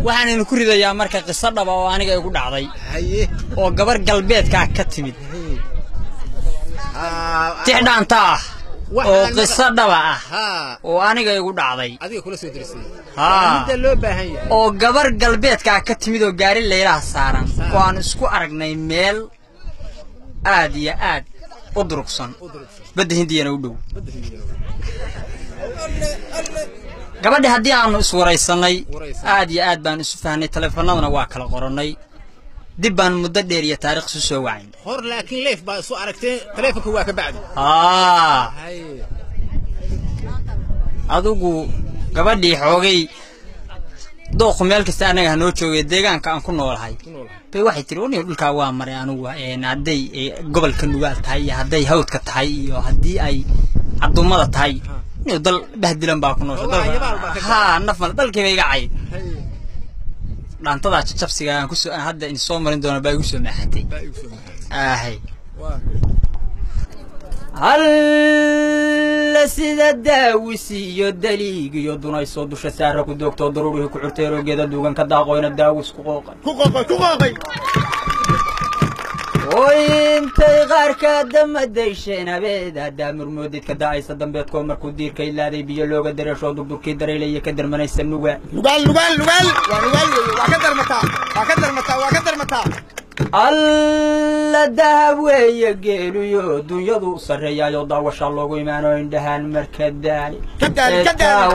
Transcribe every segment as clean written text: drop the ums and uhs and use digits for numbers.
waxaan in ku ridayaa marka qiso dhaba oo aniga igu dhacday oo gabar galbeedka ka timid tixdhaanta oo qiso dhaba oo aniga igu dhacday adiga kula soo dirsay midda loo baahan yahay oo gabar galbeedka ka timid oo gaari leeyraha saaran oo aan isku aragnay meel aad iyo aad u durugsan badda Hindiyana u dhow gabadha haddii aanu iswaraysanay aad iyo aad baan isu fahnay telefoonadana waa kala qoranay dib baan muddo dheer iyo taariikh soo wacayn hor laakiin leef baa soo aragtay telefoonka waa ka bacdi adugu gabadhii xoogay dooq meel kasta anaga noo joogay deegaanka aan ku noolahay bay waxay tiri oo dhulka waa maray anigu haday gobolka Nugaal tahay haday hawdka tahay iyo hadii ay adumada tahay inuu dal bahdilan baa ku nooshay nafal dalkii bay gacay dhaantada jabsiga aan ku soo hadda in soo marin doono baa igu soo maaxatay hal sida daawisi iyo daliig iyo dunayso dusha saara ku doogto daruurihi ku xurteero geeda duugan ka daaqoyna daawis ku qooqay intay qaarka damadeyshen habeeda daamurmoodid ka daaysa dambeedko markuu diirka ilaaday biyo looga dareesho durdurkii dareelaya ka darmanaysa nugaal waa ka darmataa alla dahab weeye geeliyo dunyadu sareeyayo daawasha loogu imaano indhahaan marka daali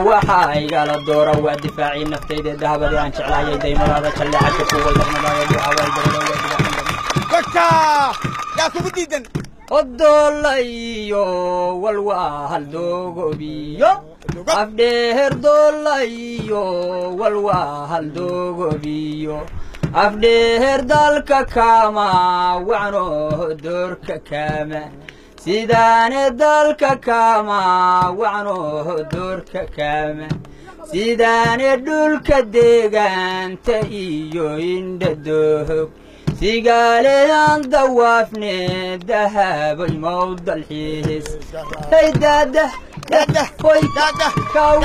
waxaa igala doora waa difaacii naftayda dahabadii aan jeclaayay daymadaada jalleecadka kuwa يا كوبيدن الدوليو والوهل دوغوبيو أفدهر دوليو والوهل دوغوبيو أفدهر دالك كاما وعنو دورك كاما سيدان دالك كاما وعنو دورك كاما سيدان دولك ديغان تايو إند دوغ سيقالي عن دوافني ذهب الموضة الحيس هي داده هوي كاو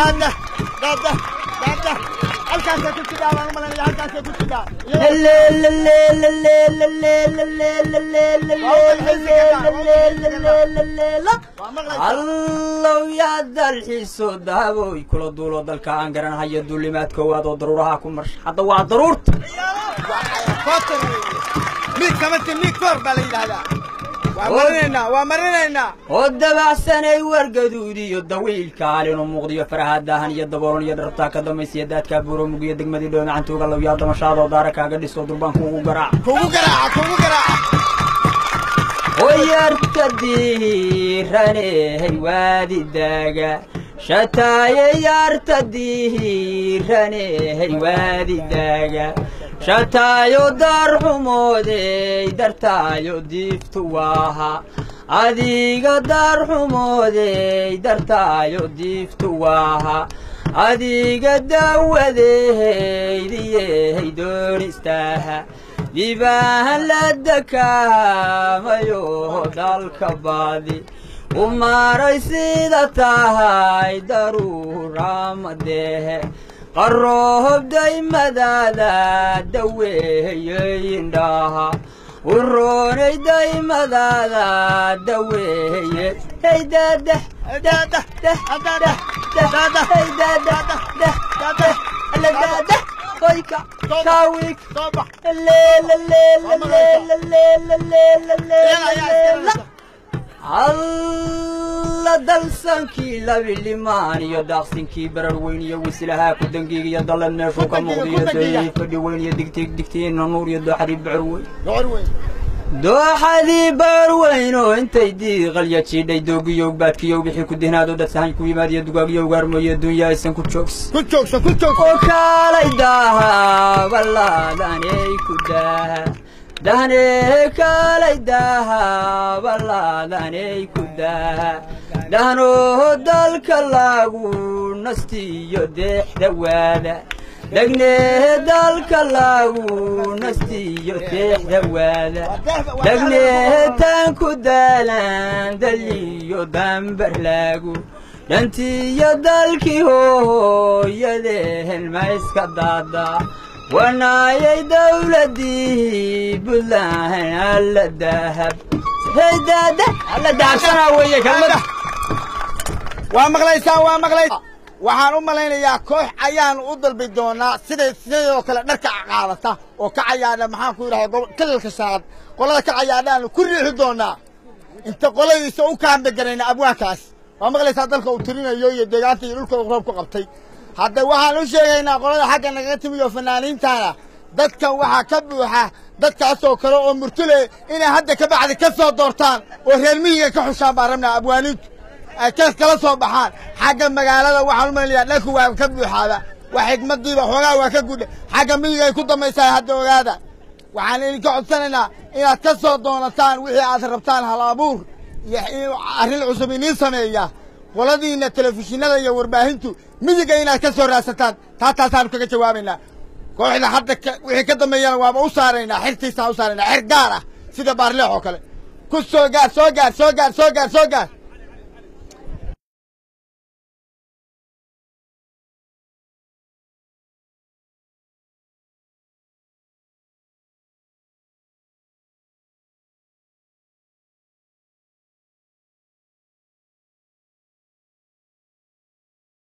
الكاسة كده والله ما لها الكاسة كده الله يا ذا الحس ذهب ويكل دول ذلك عنقرن هيا دول ما تكواد وضرورها كمرش حتى واحد ضرورت فاطر ميك كمان ميك فور بالي هذا ومرنا ودبع سنة ورقدودي الدويل كالين ومغضي فرهاد دهن يدبرون يدربتا كدميس يدات كابورو مغي دغمدي دون عنتو قالو يا دمشادو داركا غدي سو دربان كوغو غرا ويرتدي راني وادي داغا شتاي يرتدي راني وادي داغا شتايو درحمودي درتايو ديفتواها أديق درحمودي درتايو ديفتواها أديق داودي دون استاها ديباها لدكاها مايو دالك بادي وما ريسيدتها ضرورة مديه قرب دايما دادا دوي ndaha وروني دايما دادا دوي هي دادا دادا دادا دادا هي دادا دادا لا دادا هيك كاويك لا لا لا لا لا لا لا الله دلسنكي لبلي ماني يدخسنكي برروين يوسلها كدنجي يضل الناس وكمغدي يدي فدي وين يدكتين نور يدو حريب بعروين دو حدي بروين وانت يدي غليا تشيدي دوغي يوغ باتكي يوغ بخي كدهنا دو دسان كوي ماد يدوغ يوغ غرمو يدنيا يسن كوتشوكس وكالي داها والله داني كداها دهني كالي داها والله دهني كداها دهنو دالك لاغو نستي يدح دوادا دهني دالك لاغو نستي يدح دوادا دهني تانكو دالان دالي يدام برلاغو dantii iyo dalkii hooyadeen ma iska daada wanaayay dawladii buntland alla dahab heydada alla dahabsana weeye kalmada waa maqlaysaa waxaan u malaynayaa koox ayaan u dalbi doonaa sidoo kale dharka qaadata oo ka cayaadha maxaan ku yidhahdaa kalalka shaad qolada ka cayaadhaanu ku riixi doonaa inta qoladiisa u kaambe garayna abwaankaas waa maqlaysaa dalka uu tirinayo iyo deegaanta iyo dhulka roob ku qabtay hadda waxaan u sheegaynaa qolada xagga nagaga timiyo fanaaniintaana dadkan waxaa ka buuxa dadkaasoo kale oo murtule inay hadda ka bacdi ka soo doortaan oo reer miyiga ka xushaan baan rabnaa abwaaniintu ay kala soo baxaan xagga magaalada waxaan u malaynayaa dhanku waa ka buuxaada wax xigmadiiba xoogaa waa ka gudhe xagga miyiga ay ku dambaysaa hadda ogaada waxaan idinka codsanaynaa inaad ka soo doonataan wixii aad rabtaan hal abuur iyo arrin cusub iniin sameeya qoladiina telefishinada iyo warbaahintu miyiga inaad ka soo raadsataan taasaanu kaga jawaabaynaa kooxda hadda wixii ka dambeeyana waaba u saaraynaa xirtiisaan u saaraynaa xir gaar ah sida baarleex oo kale ku soo gaar